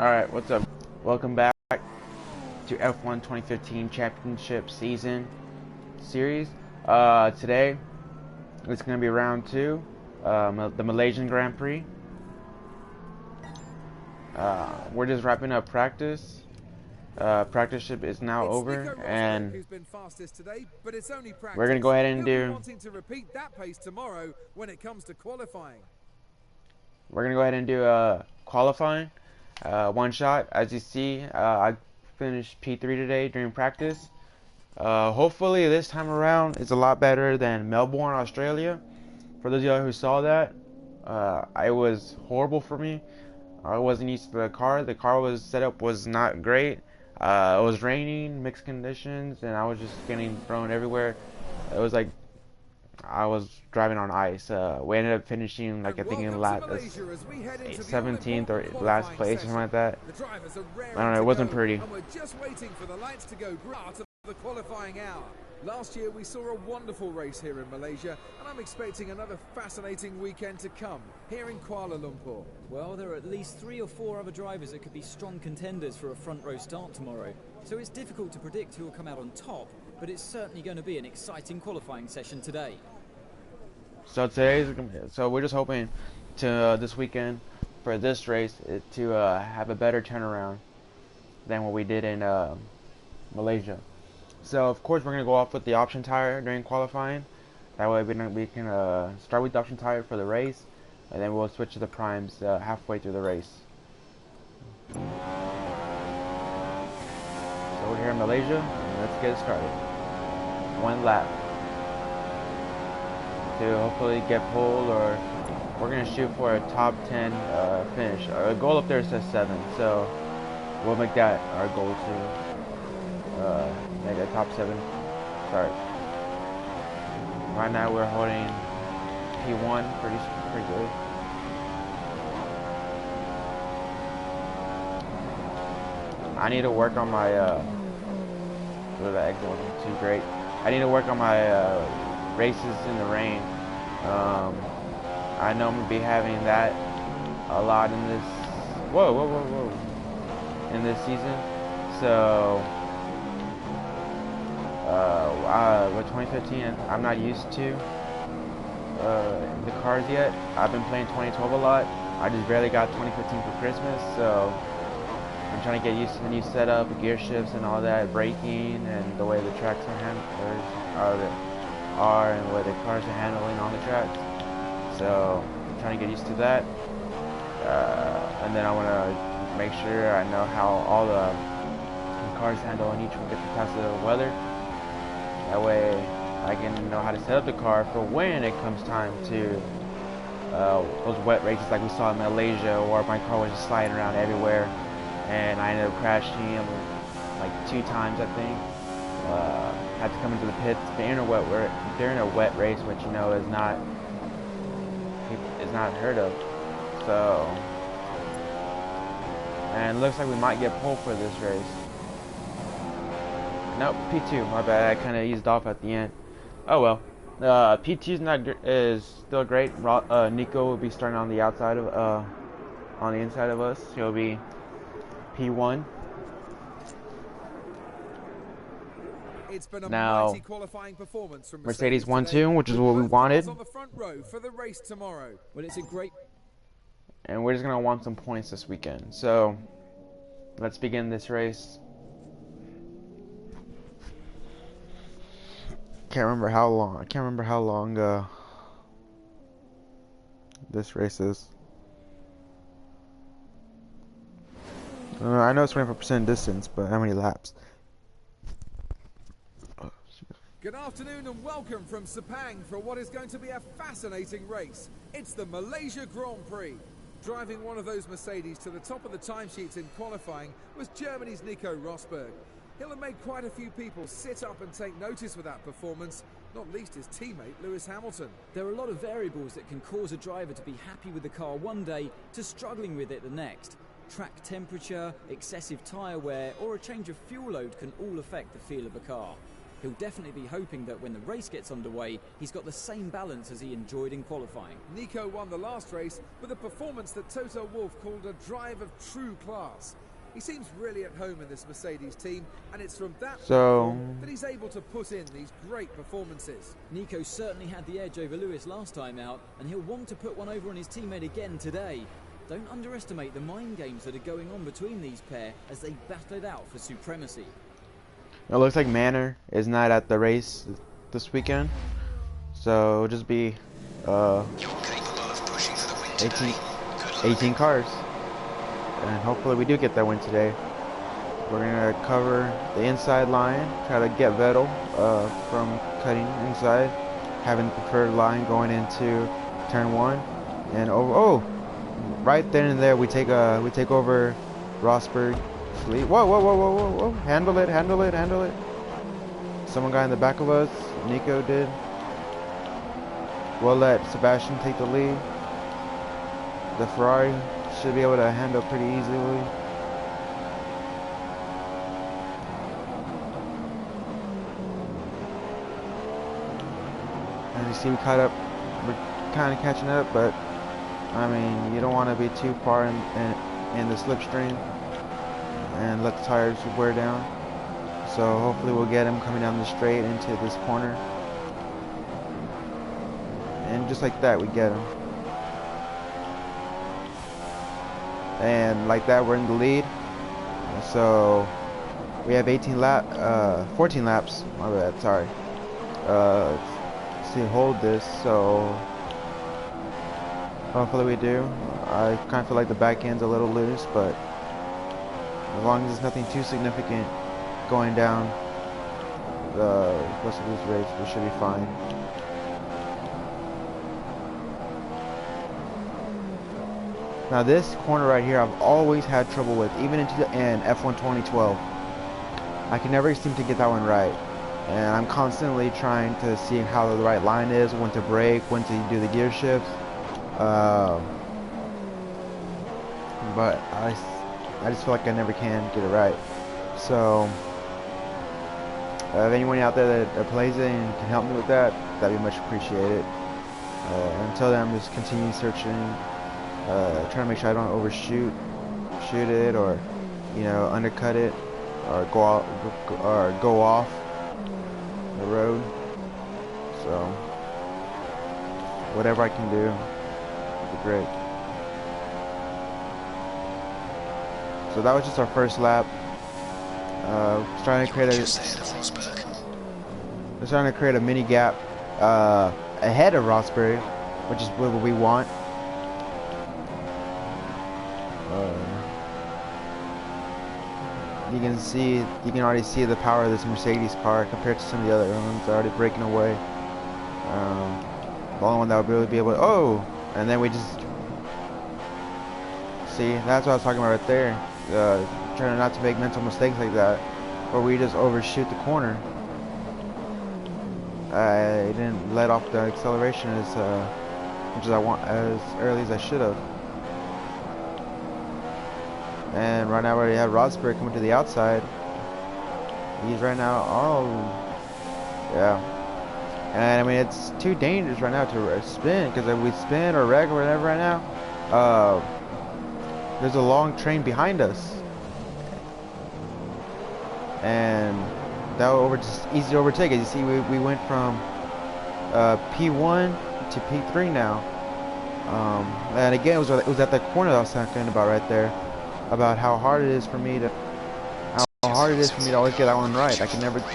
Alright, what's up? Welcome back to F1 2015 Championship Season Series. Today, it's going to be round 2, the Malaysian Grand Prix. We're just wrapping up practice. Practice ship is now over, and we're going to go ahead and do... We're going to go ahead and do qualifying. One shot. As you see, I finished P3 today during practice. Hopefully this time around it's a lot better than Melbourne, Australia. For those of you who saw that, it was horrible for me. I wasn't used to the car. The car was setup was not great. It was raining, mixed conditions, and I was just getting thrown everywhere. It was like I was driving on ice. We ended up finishing, like, I think in 17th or last place or something like that. I don't know, it wasn't pretty. The qualifying hour. Last year we saw a wonderful race here in Malaysia, and I'm expecting another fascinating weekend to come here in Kuala Lumpur. Well, there are at least 3 or 4 other drivers that could be strong contenders for a front row start tomorrow, so it's difficult to predict who will come out on top, but it's certainly going to be an exciting qualifying session today. So we're just hoping to this weekend for this race to have a better turnaround than what we did in Malaysia. So of course we're gonna go off with the option tire during qualifying. That way we can start with the option tire for the race, and then we'll switch to the primes halfway through the race. So we're here in Malaysia, and let's get it started. One lap to hopefully get pulled, or we're gonna shoot for a top 10 finish. Our goal up there says 7, so we'll make that our goal to make a top 7 start. Right now we're holding P1 pretty good. I need to work on my the exit wasn't too great. I need to work on my races in the rain. I know I'm gonna be having that a lot in this in this season. So with 2015, I'm not used to the cars yet. I've been playing 2012 a lot. I just barely got 2015 for Christmas, so I'm trying to get used to the new setup, gear shifts and all that, braking, and the way the tracks are and the way the cars are handling on the tracks. So I'm trying to get used to that, and then I want to make sure I know how all the cars handle on each one gets past the weather. That way I can know how to set up the car for when it comes time to those wet races like we saw in Malaysia, where my car was just sliding around everywhere and I ended up crashing like 2 times, I think. Had to come into the pits during a wet race, which you know is not heard of. So, and it looks like we might get pulled for this race. Nope, P2. My bad. I kind of eased off at the end. Oh well. P2 is still great. Nico will be starting on the outside of on the inside of us. He'll be P1. It's been a now mighty qualifying performance from Mercedes 1-2, which is what we wanted. On the front row for the race tomorrow. Well, it's a great. And we're just gonna want some points this weekend. So let's begin this race. Can't remember how long this race is. I know it's 24% distance, but how many laps? Good afternoon and welcome from Sepang for what is going to be a fascinating race. It's the Malaysia Grand Prix. Driving one of those Mercedes to the top of the timesheets in qualifying was Germany's Nico Rosberg. He'll have made quite a few people sit up and take notice with that performance, not least his teammate Lewis Hamilton. There are a lot of variables that can cause a driver to be happy with the car one day to struggling with it the next. Track temperature, excessive tyre wear, or a change of fuel load can all affect the feel of a car. He'll definitely be hoping that when the race gets underway, he's got the same balance as he enjoyed in qualifying. Nico won the last race with a performance that Toto Wolff called a drive of true class. He seems really at home in this Mercedes team, and it's from that platform that he's able to put in these great performances. Nico certainly had the edge over Lewis last time out, and he'll want to put one over on his teammate again today. Don't underestimate the mind games that are going on between these pair as they battle it out for supremacy. It looks like Manor is not at the race this weekend, so it'll just be 18 cars. And hopefully we do get that win today. We're going to cover the inside line, try to get Vettel from cutting inside, having the preferred line going into turn 1. And over, right then and there we take over Rosberg fleet. Whoa, whoa, whoa, whoa, whoa, whoa. Handle it, handle it, handle it. Someone got in the back of us. Nico did. We'll let Sebastian take the lead. The Ferrari should be able to handle pretty easily. As you see, we're kind of catching up, but I mean, you don't want to be too far in the slipstream and let the tires wear down. So hopefully we'll get him coming down the straight into this corner, and just like that we get him. And like that, we're in the lead. So we have 14 laps. My bad, sorry. To hold this, so hopefully we do. I kind of feel like the back end's a little loose, but as long as there's nothing too significant going down the rest of this race, we should be fine. Now this corner right here I've always had trouble with, even in F1 2012. I can never seem to get that one right. And I'm constantly trying to see how the right line is, when to brake, when to do the gear shifts. But I just feel like I never can get it right. So if anyone out there that plays it and can help me with that, that'd be much appreciated. Until then, I'm just continuing searching. Trying to make sure I don't overshoot it, or undercut it, or go off the road. So whatever I can do would be great. So that was just our first lap. Trying to create a mini gap ahead of Rosberg, which is what we want. You can already see the power of this Mercedes car compared to some of the other ones. They're already breaking away. The only one that would really be able to, and then we just see, that's what I was talking about right there. Trying not to make mental mistakes like that, or we just overshoot the corner. I didn't let off the acceleration as early as I should have. And right now we already have Rosberg coming to the outside. He's right now, yeah. And I mean, it's too dangerous right now to spin, because if we spin or wreck or whatever right now, there's a long train behind us. And that will just easy to overtake. As you see, we went from P1 to P3 now. And again, it was at that corner that I was talking about right there, about how hard it is for me to always get that one right. I can never get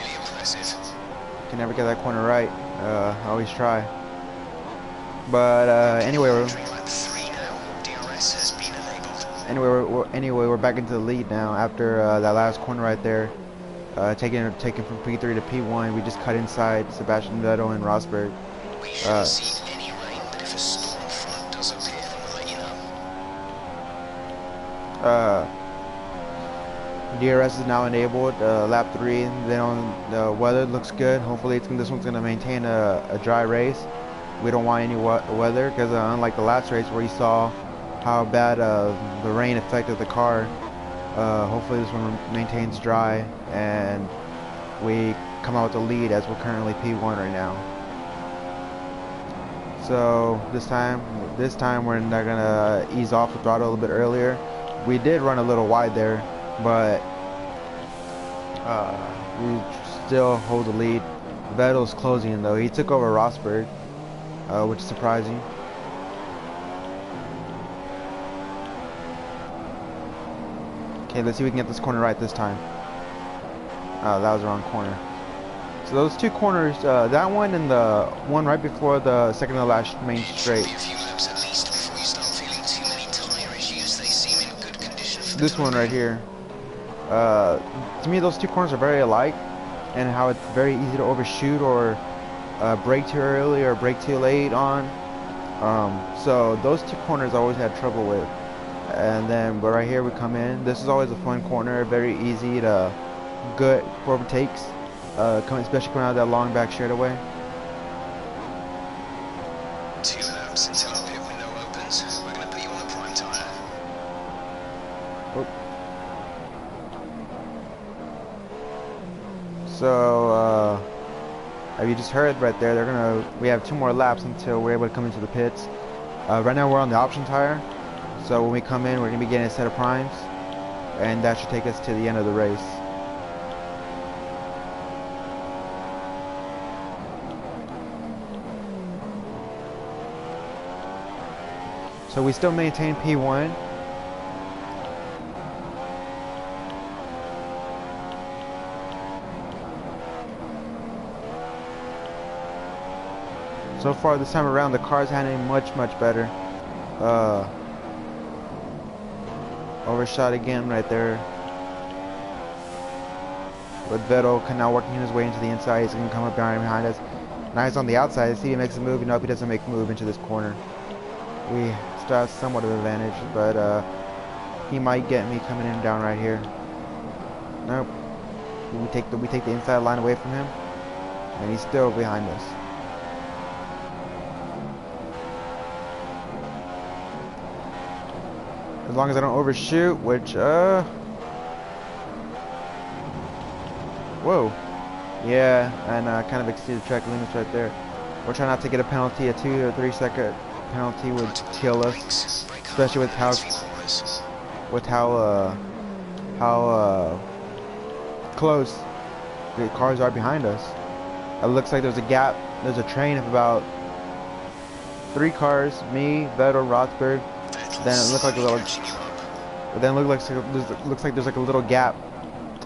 that corner right. I always try. But anyway, we're back into the lead now after that last corner right there. Taking from P3 to P1, we just cut inside Sebastian Vettel and Rosberg. We haven't seen any rain, but if a storm front does appear, then we'll let you know. DRS is now enabled, lap 3. Then on the weather looks good. Hopefully this one's going to maintain a dry race. We don't want any weather, because unlike the last race where you saw how bad the rain affected the car, hopefully this one maintains dry and we come out with the lead as we're currently P1 right now. So this time we're not gonna ease off the throttle a little bit earlier. We did run a little wide there, but we still hold the lead. Vettel's closing in though. He took over Rosberg, which is surprising. Okay, let's see if we can get this corner right this time. That was the wrong corner. So those two corners, that one and the one right before the second to last main straight. This one right here. To me, those two corners are very alike, and how it's very easy to overshoot or brake too early or brake too late on. So those two corners I always had trouble with. And then, but right here we come in. This is always a fun corner, very easy to good for overtakes, especially coming out of that long back straightaway. 2 laps until our pit window opens. We're going to put you on the prime tyre. Oh. So, as you just heard right there, we have 2 more laps until we're able to come into the pits. Right now we're on the option tire, so when we come in, we're going to be getting a set of primes, and that should take us to the end of the race. So we still maintain P1. So far this time around, the car's handling much better. Overshot again right there. With Vettel now working his way into the inside. He's going to come up behind us. Now he's on the outside. See if he makes a move. Nope, he doesn't make a move into this corner. We still have somewhat of an advantage, but he might get me coming in down right here. Nope. We take the inside line away from him, and he's still behind us. As long as I don't overshoot, which whoa, yeah, and kind of exceeded track limits right there. We're trying not to get a penalty. A 2 or 3 second penalty would kill us, especially with how close the cars are behind us. It looks like there's a gap. There's a train of about 3 cars, me, Vettel, Rosberg. Then it looked like a little. Then it looks like there's like a little gap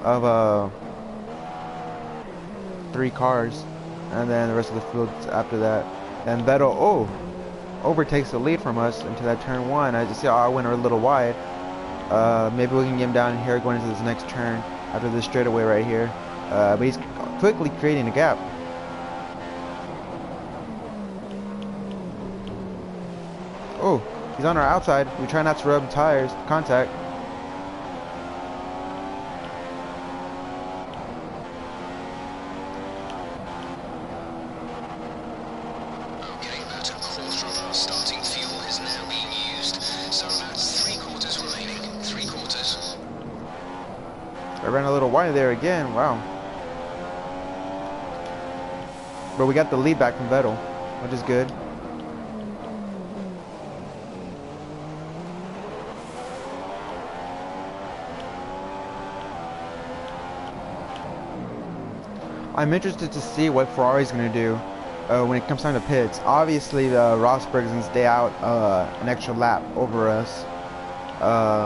of 3 cars, and then the rest of the field after that. And Vettel overtakes the lead from us into that turn 1. I just see I went a little wide. Maybe we can get him down here going into this next turn after this straightaway right here. But he's quickly creating a gap. Oh, he's on our outside. We try not to rub tires contact. Okay, about a quarter of our starting fuel is now being used, so about 3/4 remaining. 3/4. I ran a little wide there again. Wow. But we got the lead back from Vettel, which is good. I'm interested to see what Ferrari's going to do when it comes time to pits. Obviously, Rosberg is going to stay out an extra lap over us,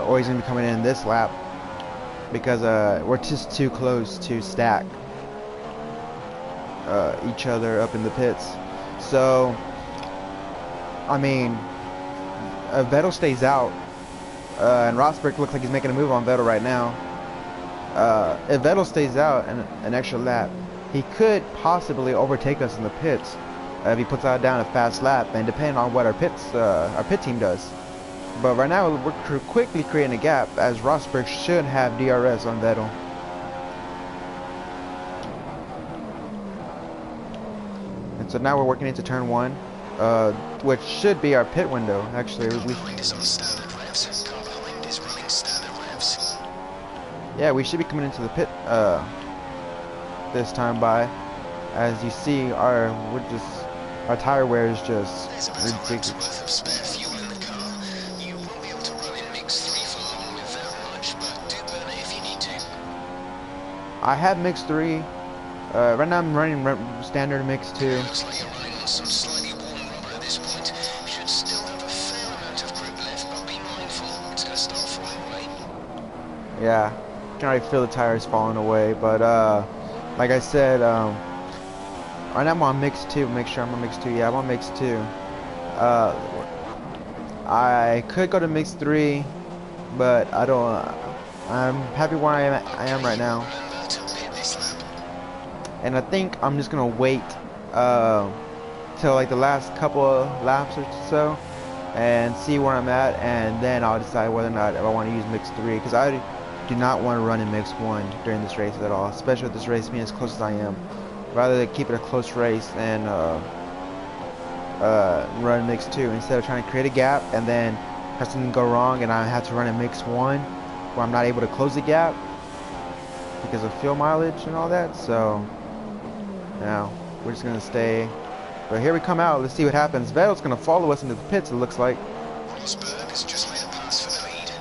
or he's going to be coming in this lap because we're just too close to stack each other up in the pits. So, I mean, Vettel stays out, and Rosberg looks like he's making a move on Vettel right now. If Vettel stays out an extra lap, he could possibly overtake us in the pits if he puts down a fast lap, and depending on what our pit team does. But right now we're quickly creating a gap, as Rosberg should have DRS on Vettel. And so now we're working into turn 1, which should be our pit window. Actually, yeah, we should be coming into the pit. this time by. As you see, our tire wear is just There's about a lamb's ridiculous. worth of spare fuel in the car. You won't be able to run in mix 3 for long with that much, but do burn it if you need to. I have mix 3. Right now I'm running standard mix 2. Looks like you're running on some slightly worn rubber at this point. Should still have a fair amount of grip left, but be mindful, it's going to start falling away. Yeah, you can already feel the tires falling away. But like I said, right now I'm on mix 2. Make sure I'm on mix 2. Yeah, I'm on mix 2. I could go to mix 3, but I don't. I'm happy where I am right now. Remember to pit this lap. And I think I'm just gonna wait till like the last couple of laps or so and see where I'm at, and then I'll decide whether or not if I want to use mix 3, because I do not want to run in mix 1 during this race at all, especially with this race being as close as I am. Rather than keep it a close race and run mix 2 instead of trying to create a gap and then have something go wrong and I have to run in mix 1 where I'm not able to close the gap because of fuel mileage and all that. So now we're just gonna stay. But here we come out. Let's see what happens. Vettel's gonna follow us into the pits, it looks like. Rosberg has just made a pass for the lead.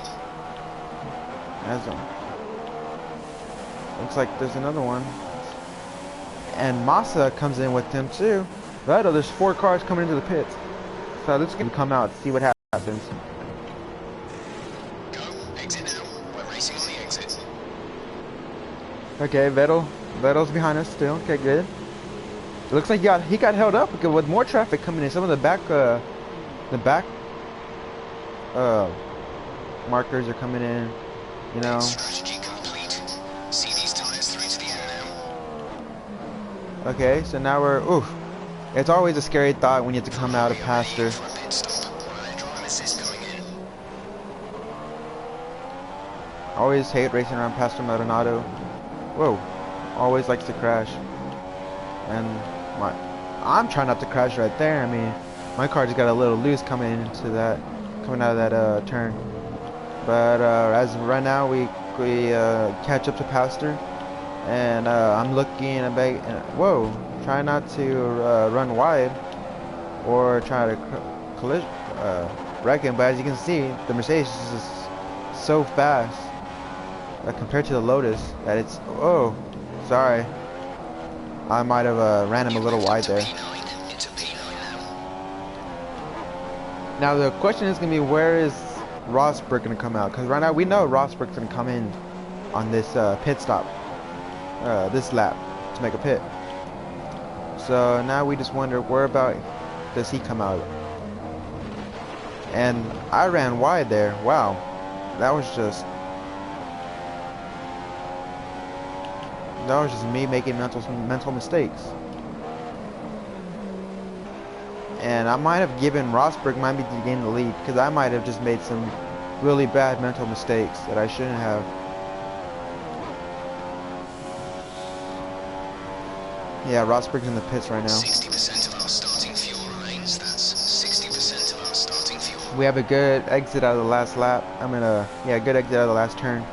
Looks like there's another one. And Massa comes in with him too. Vettel, there's 4 cars coming into the pits. So this is gonna come out, see what happens. Go, exit now. We're racing on the exit. Okay, Vettel's behind us still. Okay, good. It looks like he got held up with more traffic coming in. Some of the back markers are coming in. You know. Strategy complete. See these tires through to the end now. Okay, so now we're oof. It's always a scary thought when you have to come out of pasture. For a pit stop. One of their drive assist going in. Always hate racing around Pastor Maldonado. Whoa, always likes to crash. And I'm trying not to crash right there. I mean, my car just got a little loose coming out of that turn. But as of right now, we catch up to Pastor, and I'm looking whoa, try not to run wide or try to wreck him. But as you can see, the Mercedes is just so fast compared to the Lotus that it's sorry, I might have ran him a little wide there. Into P9 now. Now the question is gonna be, where is Rosberg gonna come out? Because right now we know Rosberg's gonna come in on this pit stop, this lap, to make a pit. So now we just wonder, where about does he come out? And I ran wide there. Wow, that was just me making mental mistakes. And I might have given Rosberg might be to gain the lead, because I might have just made some really bad mental mistakes that I shouldn't have. Yeah, Rosberg's in the pits right now. 60% of our starting fuel remains. That's 60% of our starting fuel. We have a good exit out of the last lap. Good exit out of the last turn.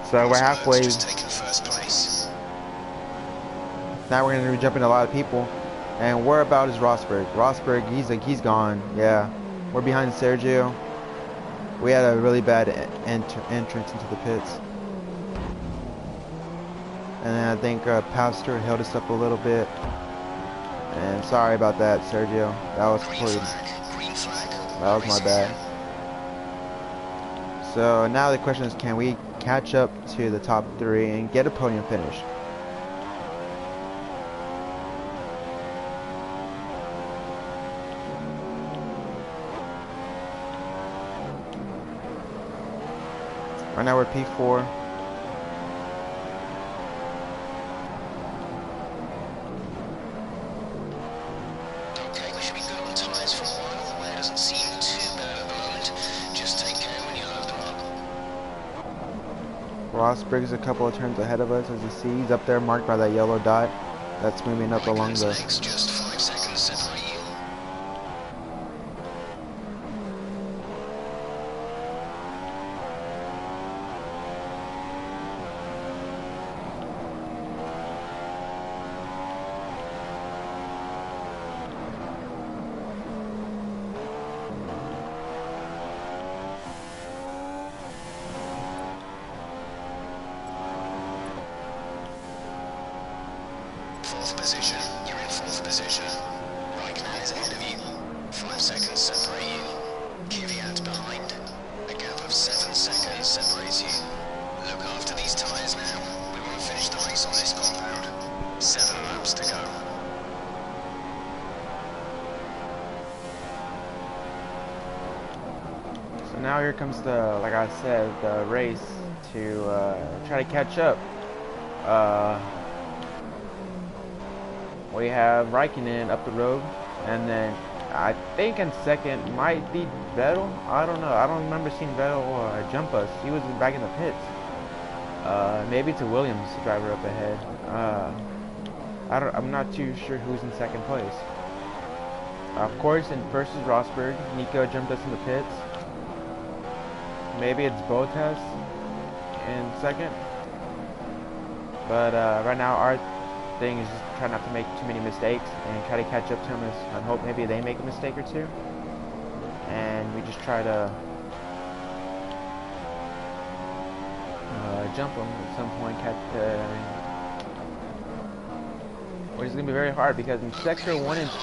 So we're halfway. Just taken first place. Now we're gonna be jumping a lot of people. And where about is Rosberg? Rosberg, he's gone. Yeah, we're behind Sergio. We had a really bad entrance into the pits. And then I think Pastor held us up a little bit. And sorry about that, Sergio. That was Green flag. that was my bad. So now the question is, can we catch up to the top 3 and get a podium finish? Right now we're P4. Okay, we should be good on tyres for a while. The wear doesn't seem too bad at the moment. Just take care when you load them up. Rosberg's a couple of turns ahead of us, as you see. He's up there marked by that yellow dot. That's moving up along the... Legs just 5 seconds separate you. fourth position. You're in fourth position. Raikkonen is ahead of you. 5 seconds separate you. Kvyat behind. A gap of 7 seconds separates you. Look after these tyres now. We want to finish the race on this compound. 7 laps to go. So now here comes the, like I said, the race to try to catch up. We have Raikkonen up the road, and then I think in second might be Vettel. I don't know. I don't remember seeing Vettel jump us. He was back in the pits. Maybe it's a Williams driver up ahead. I'm not too sure who's in second place. Of course, in first is Rosberg. Nico jumped us in the pits. Maybe it's Bottas in second. But right now our thing is just try not to make too many mistakes and try to catch up to them and hope maybe they make a mistake or two. And we just try to jump them at some point. Which is going to be very hard because in sector 1 and 2,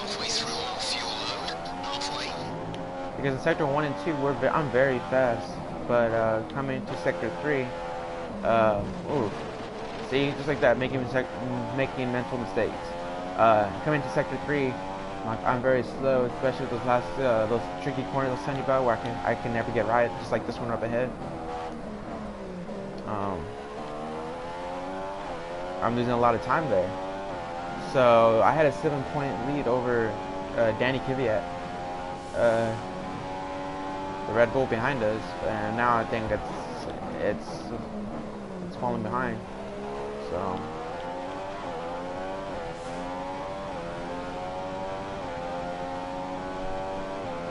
because in sector 1 and 2 I'm very fast, but coming to sector 3, ooh, see, just like that, making mental mistakes. Coming to sector 3, I'm very slow, especially those last those tricky corners I was telling you about, where I can never get right, just like this one up ahead. I'm losing a lot of time there. So I had a 7-point lead over Danny Kvyat, the Red Bull behind us, and now I think it's falling behind. So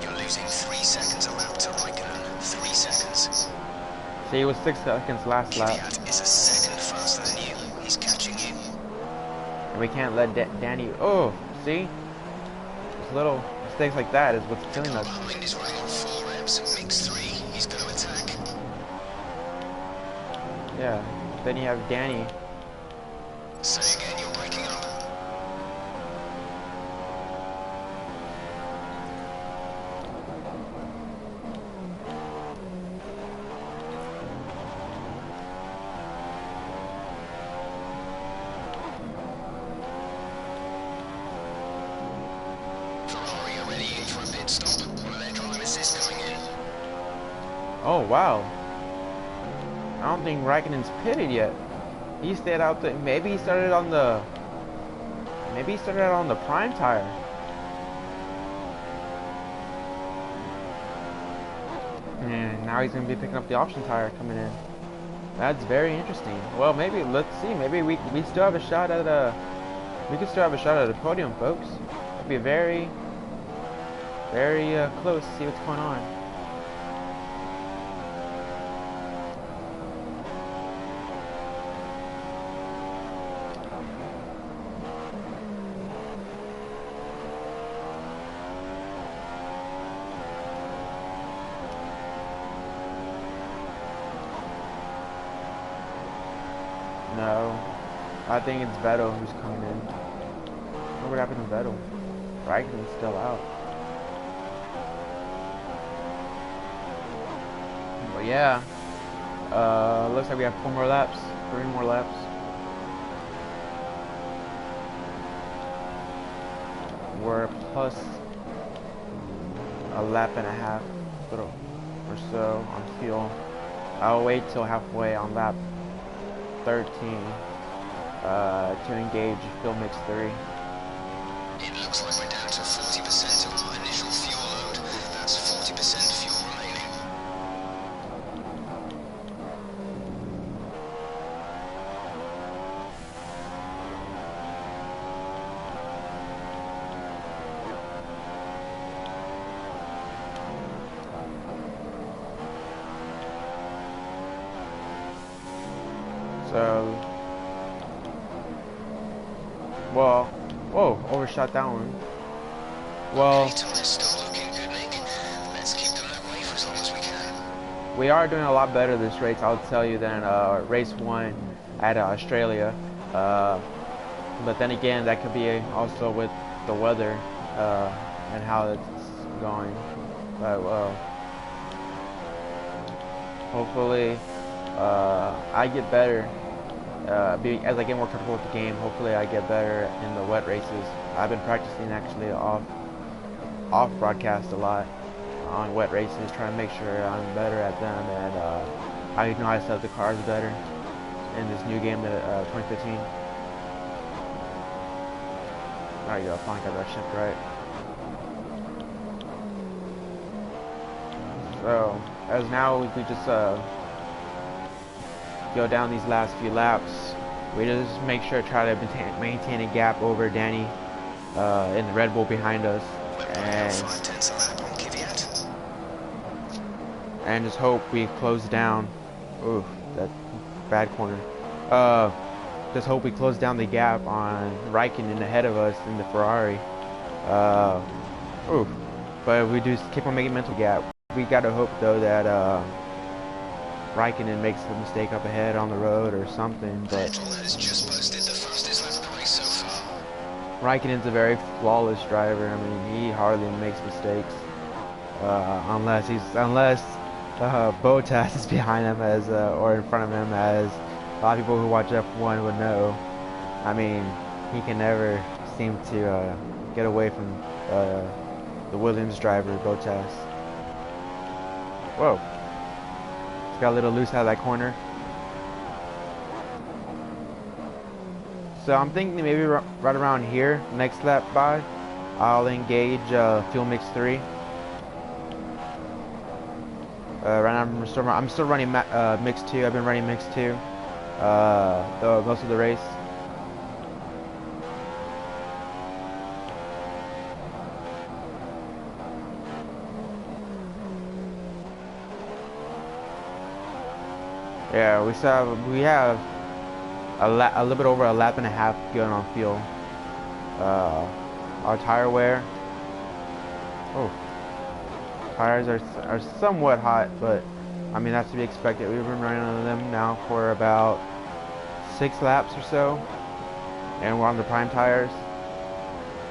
you're losing 3 seconds a lap to Raikkonen. 3 seconds. See, it was 6 seconds last lap. Kvyat is a second faster than you. He's catching you. And we can't let Danny. Oh, see, just little mistakes like that is what's killing us. Behind is running on 4 reps. Mix 3. He's going to attack. Yeah. Then you have Danny. Say again, you're breaking up. Ferrari are ready in for a pit stop. One of their drive assist coming in. Oh wow. I don't think Raikkonen's pitted yet. He stayed out there. Maybe he started on the prime tire. And now he's gonna be picking up the option tire coming in. That's very interesting. Well, maybe let's see. Maybe we still have a shot at we could still have a shot at a podium, folks. It'd be very close to see what's going on. No, I think it's Vettel who's coming in. What happened to Vettel? Raikkonen's still out. But yeah, looks like we have 4 more laps, 3 more laps. We're plus a lap and a half or so on fuel. I'll wait till halfway on lap 13 to engage fuel mix 3. It looks like we're down to 40% of our initial fuel load. That's 40% fuel remaining. So, well, whoa, overshot that one. Well, Still looking good, Nick. Let's keep them that way for as long as we can. we are doing a lot better this race, I'll tell you, than race 1 at Australia. But then again, that could be also with the weather and how it's going. But hopefully I get better as I get more comfortable with the game. Hopefully I get better in the wet races. I've been practicing actually off broadcast a lot on wet races, trying to make sure I'm better at them, and I know how to set up the cars better in this new game that 2015. There you go, finally got that shift right. So as now we just go down these last few laps. We just make sure to try to maintain a gap over Danny in the Red Bull behind us, and just hope we close down. Ooh, that bad corner. Just hope we close down the gap on Raikkonen ahead of us in the Ferrari. Ooh, but we do keep on making mental gap. We gotta hope though that Raikkonen makes a mistake up ahead on the road or something. But Raikkonen's a very flawless driver. I mean, he hardly makes mistakes unless Bottas is behind him or in front of him, as a lot of people who watch F1 would know. I mean, he can never seem to get away from the Williams driver, Bottas. Whoa. Just got a little loose out of that corner. So I'm thinking maybe right around here, next lap by, I'll engage fuel mix 3. Right now I'm still running mix 2. I've been running mix 2 most of the race. Yeah, we have a little bit over a lap and a half going on fuel. Our tire wear. Oh, tires are somewhat hot, but I mean that's to be expected. We've been running on them now for about 6 laps or so, and we're on the prime tires.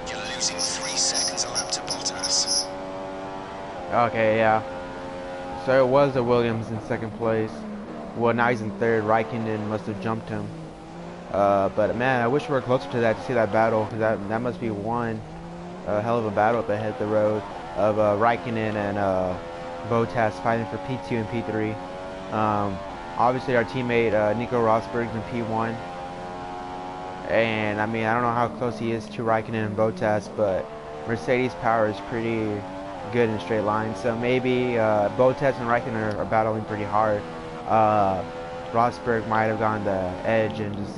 You're losing 3 seconds a lap to Bottas. Okay, yeah. So it was a Williams in second place. Well, now he's in third. Raikkonen must have jumped him. But man, I wish we were closer to that to see that battle, because that must be one hell of a battle up ahead the road of Raikkonen and Bottas fighting for P2 and P3. Obviously, our teammate Nico Rosberg's in P1, and I mean I don't know how close he is to Raikkonen and Bottas, but Mercedes power is pretty good in straight lines. So maybe Bottas and Raikkonen are battling pretty hard. Rosberg might have gone the edge and just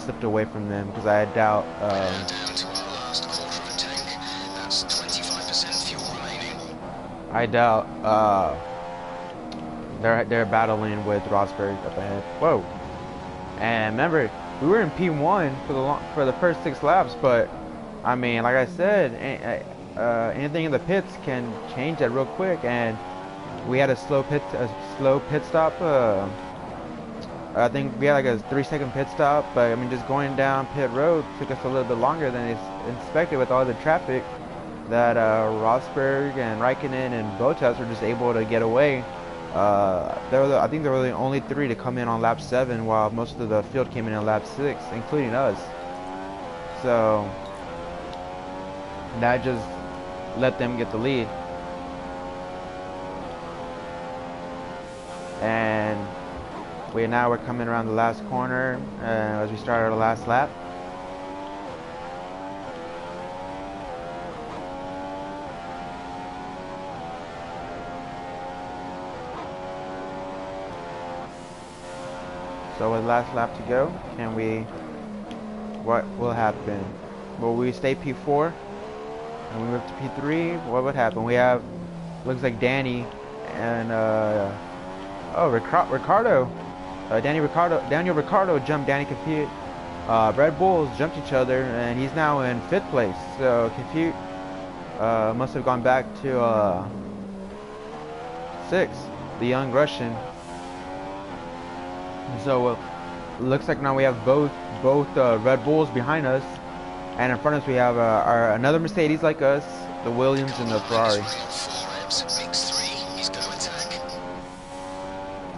slipped away from them, because I doubt. Down to our last quarter of a tank. That's 25% fuel remaining. I doubt they're battling with Rosberg up ahead. Whoa! And remember, we were in P1 for the first 6 laps, but I mean, like I said, anything in the pits can change that real quick, and we had a slow pit stop. I think we had like a 3-second pit stop, but I mean, just going down pit road took us a little bit longer than expected with all the traffic that Rosberg and Raikkonen and Bottas were just able to get away. I think there were the only 3 to come in on lap 7, while most of the field came in on lap 6, including us. So that just let them get the lead. And we're coming around the last corner as we start our last lap. So with last lap to go, what will happen? Will we stay P4 and we move to P3? What would happen? We have, looks like Danny and Daniel Ricciardo jumped Danny Compute. Red Bulls jumped each other, and he's now in 5th place. So Compute must have gone back to 6th, the young Russian. So looks like now we have both Red Bulls behind us, and in front of us we have another Mercedes like us, the Williams and the Ferrari.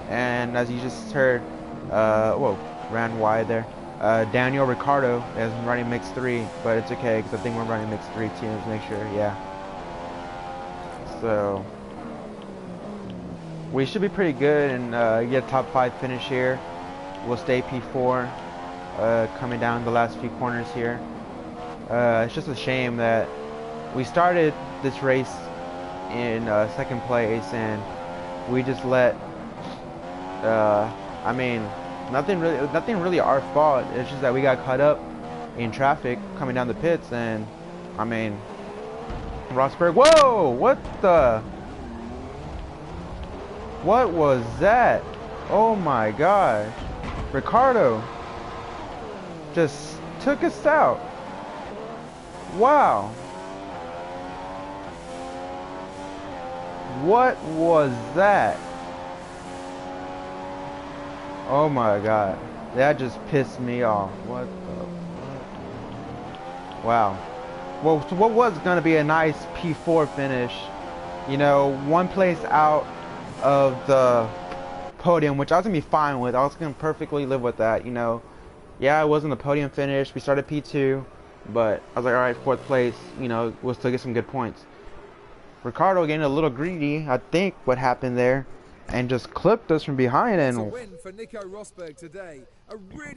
And as you just heard, whoa, ran wide there. Daniel Ricciardo is running mix 3, but it's okay because I think we're running mix 3 too. Let's make sure, yeah. So we should be pretty good and get a top 5 finish here. We'll stay P4 coming down the last few corners here. It's just a shame that we started this race in second place and we just let I mean nothing really our fault. It's just that we got caught up in traffic coming down the pits, and I mean Rosberg, whoa, what was that? Oh my gosh, Ricardo just took us out. Wow, what was that? Oh my god, that just pissed me off. What the wow. Well, so what was gonna be a nice P4 finish, you know, one place out of the podium, which I was gonna be fine with. I was gonna perfectly live with that, you know. Yeah, it wasn't the podium finish. We started P2, but I was like, all right, 4th place, you know, we'll still get some good points. Ricardo getting a little greedy, I think, what happened there, and just clipped us from behind, and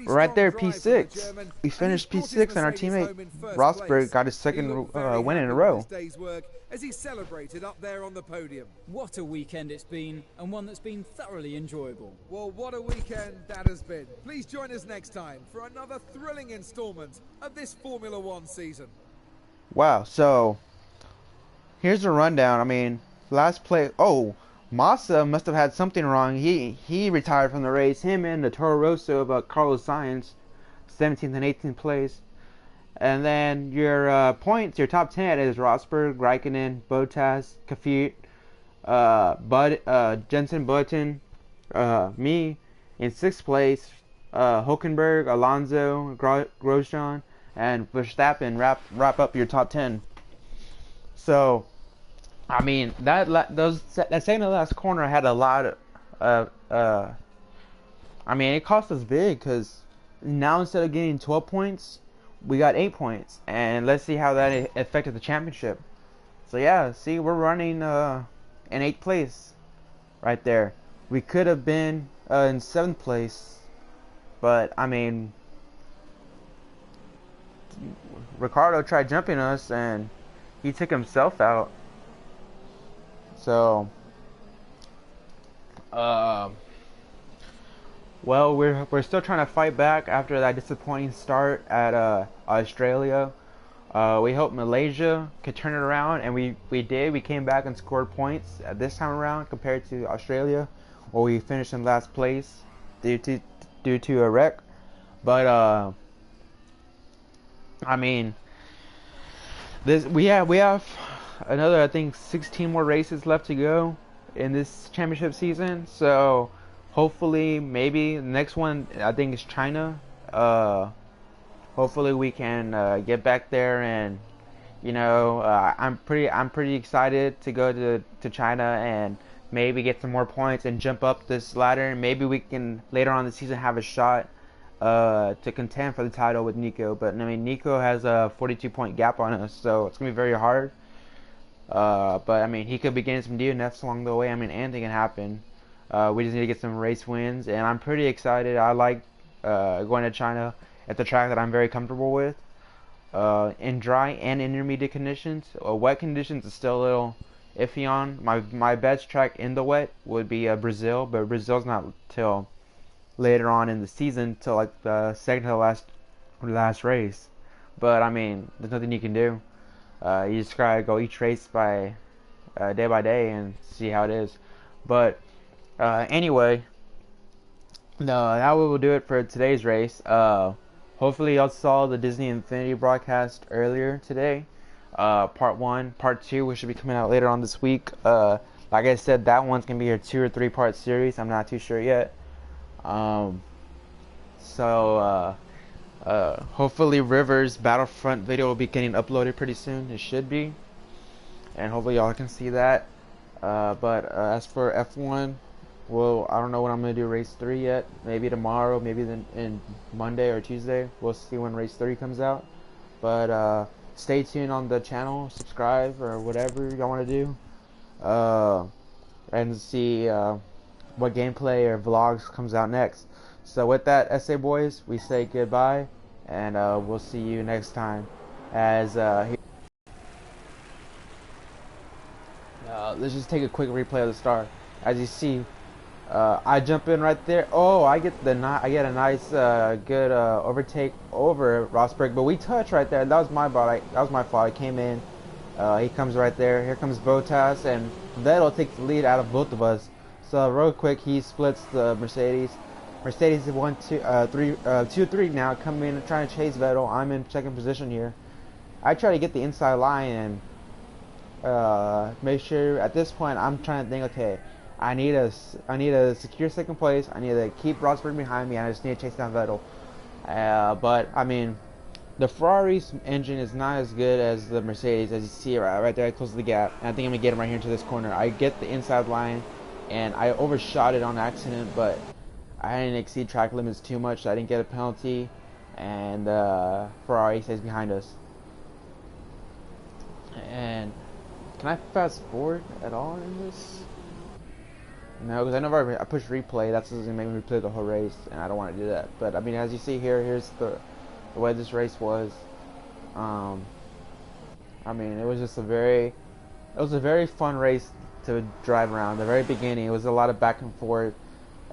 right there, P6. We finished P6, and our teammate Rosberg got his second win in a row. As he celebrated up there on the podium. What a weekend it's been, and one that's been thoroughly enjoyable. Well, what a weekend that has been. Please join us next time for another thrilling installment of this Formula One season. Wow, so here's a rundown. I mean, last place. Oh, Massa must have had something wrong. He retired from the race. Him and the Toro Rosso about Carlos Sainz, 17th and 18th place. And then your points, your top 10 is Rosberg, Raikkonen, Bottas, Kvyat, Jensen Button, me in 6th place, Hulkenberg, Alonso, Grosjean, and Verstappen wrap up your top 10. So, I mean, that second to last corner had a lot of, I mean, it cost us big because now instead of getting 12 points, we got 8 points, and let's see how that affected the championship. So yeah, see, we're running in 8th place right there. We could have been in 7th place, but I mean, Ricardo tried jumping us and he took himself out. So well, we're still trying to fight back after that disappointing start at Australia. We hope Malaysia could turn it around, and we did. We came back and scored points this time around compared to Australia, where we finished in last place due to a wreck. But I mean, we have another, I think, 16 more races left to go in this championship season. So hopefully, maybe the next one, I think, is China. Hopefully we can get back there, and you know, I'm pretty excited to go to China and maybe get some more points and jump up this ladder. And maybe we can later on in the season have a shot to contend for the title with Nico. But I mean, Nico has a 42-point gap on us, so it's gonna be very hard. But I mean, he could be getting some DNFs along the way. I mean, anything can happen. We just need to get some race wins, and I'm pretty excited. I like going to China at the track that I'm very comfortable with. In dry and intermediate conditions. Wet conditions is still a little iffy on. My best track in the wet would be Brazil, but Brazil's not till later on in the season, till like the second to the last race. But I mean, there's nothing you can do. You just gotta go each race by day and see how it is. But anyway, no, that will do it for today's race. Hopefully y'all saw the Disney Infinity broadcast earlier today. Part 1, Part 2, which should be coming out later on this week. Like I said, that one's gonna be a 2 or 3 part series. I'm not too sure yet. So hopefully Rivers Battlefront video will be getting uploaded pretty soon. It should be, and hopefully y'all can see that. But as for F1, well, I don't know when I'm gonna do race 3 yet. Maybe tomorrow, maybe then in Monday or Tuesday. We'll see when race 3 comes out. But stay tuned on the channel, subscribe or whatever y'all want to do, and see what gameplay or vlogs comes out next. So with that, SA boys, we say goodbye, and we'll see you next time. As let's just take a quick replay of the start. As you see, I jump in right there. Oh, I get a nice good overtake over Rosberg, but we touch right there. That was my fault. That was my fault. I came in. He comes right there. Here comes Bottas, and Vettel takes the lead out of both of us. So real quick, he splits the Mercedes. Mercedes is 2-3 now, coming in trying to chase Vettel. I'm in second position here. I try to get the inside line and make sure. At this point, I'm trying to think. Okay, I need a secure second place. I need to keep Rosberg behind me. I just need to chase down Vettel. But I mean, the Ferrari's engine is not as good as the Mercedes, as you see right there. I close the gap, and I think I'm gonna get him right here into this corner. I get the inside line, and I overshot it on accident, but I didn't exceed track limits too much, so I didn't get a penalty, and Ferrari stays behind us. And can I fast forward at all in this? No, because I know if I push replay, that's just going to make me replay the whole race, and I don't want to do that. But I mean, as you see here, here's the way this race was. I mean, it was just a very fun race to drive around. The very beginning, it was a lot of back and forth.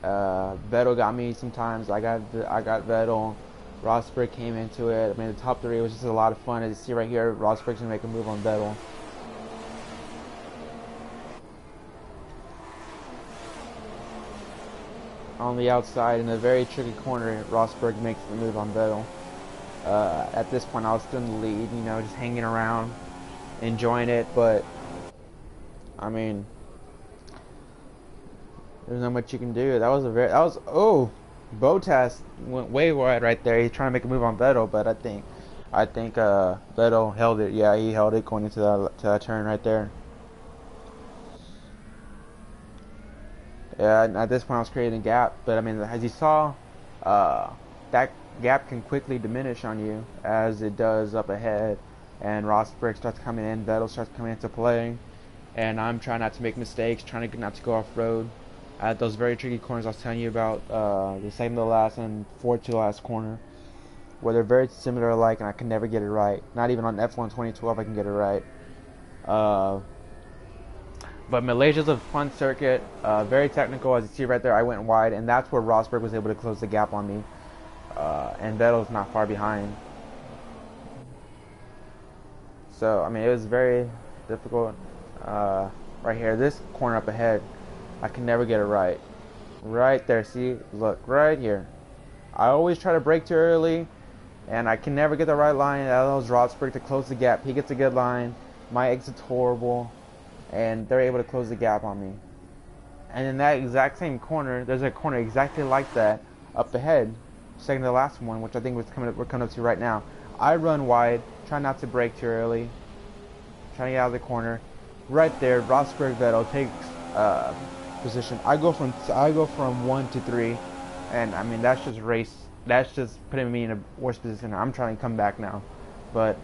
Vettel got me sometimes. I got Vettel. Rosberg came into it. I mean, the top 3 was just a lot of fun. As you see right here, Rosberg's gonna make a move on Vettel. On the outside, in a very tricky corner, Rosberg makes the move on Vettel. At this point, I was still in the lead, you know, just hanging around, enjoying it. But I mean, there's not much you can do. Oh, Bottas went way wide right there. He's trying to make a move on Vettel, but I think Vettel held it. Yeah, he held it going into that turn right there. Yeah, at this point I was creating a gap, but I mean, as you saw, that gap can quickly diminish on you as it does up ahead, and Rosberg starts coming in, Vettel starts coming into play, and I'm trying not to make mistakes, trying not to go off road. At those very tricky corners I was telling you about, the second to last and fourth to last corner, where they're very similar alike, and I can never get it right. Not even on F1 2012 I can get it right. But Malaysia's a fun circuit, very technical. As you see right there, I went wide, and that's where Rosberg was able to close the gap on me, and Vettel's not far behind. So I mean, it was very difficult. Right here, this corner up ahead, I can never get it right. Right there, see, look, right here. I always try to brake too early, and I can never get the right line. That allows Rosberg to close the gap. He gets a good line. My exit's horrible, and they're able to close the gap on me. And in that exact same corner, there's a corner exactly like that up ahead, second to the last one, which I think we're coming up to right now. I run wide, try not to brake too early, trying to get out of the corner. Right there, Rosberg Vettel takes position. I go from 1 to 3, and I mean, that's just race. That's just putting me in a worse position. I'm trying to come back now, but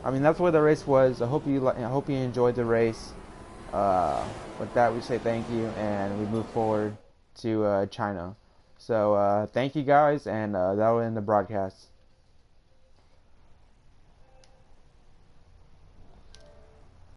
I mean, that's where the race was. I hope you enjoyed the race. With that, we say thank you, and we move forward to China. So thank you guys, and that will end the broadcast.